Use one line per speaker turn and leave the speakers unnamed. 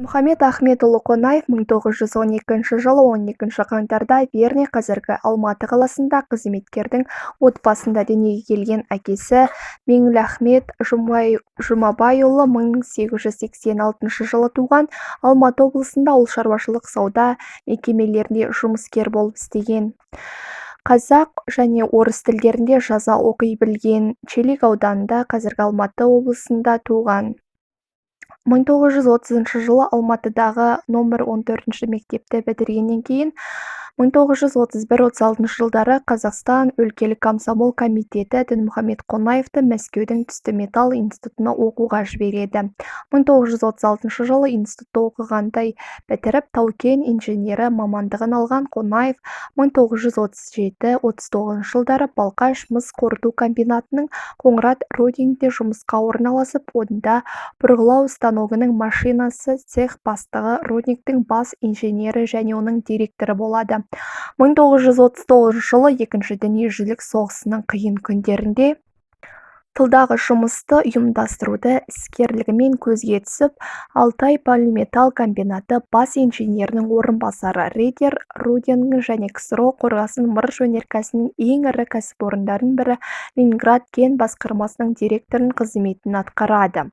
Мұхаммед Ахметұлы Қонаев 1912 жылы 12 қаңтарда Верный, қазіргі Алматы қаласында қызметкердің отбасында дүниеге келген. Әкесі Меңліахмет Жұмабайұлы 1886 жылы туған. Алматы облысында ауылшаруашылық сауда мекемелерінде жұмыскер болып істеген. Қазақ және орыс тілдерінде жаза оқи білген. Челек ауданында, қазіргі Алматы облысында туған. 1930 жылы Алматыдағы номер 14 мектепті бітіргеннен кейін 1931-36 жылдары Қазақстан өлкелік комсомол комитеті Дінмұхамед Қонаевты Мәскеудің түсті металл институтына оқуға жібереді. 1936 жылы институтта оқығандай бітіріп, тау-кен инженері мамандығын алған Қонаев 1937-39 жылдары Балқаш мыс қорыту комбинатының Қоңырат руднигінде жұмысқа орналасып, онда бұрғылау станогының машинасы цех бастығы, рудниктің бас инженері және оның директоры болады. 1939 жылы Екінші дүниежүзілік соғысының қиын күндерінде тылдағы жұмысты ұйымдастыруды іскерлігімен көзге түсіп, Алтай полиметалл комбинаты бас инженерінің орынбасары, Риддер руднигі және КСРО қорғасын мырыш өнеркәсібінің ең ірі кәсіпорындардың бірі Ленинград кен басқармасының директорының қызметін атқарады.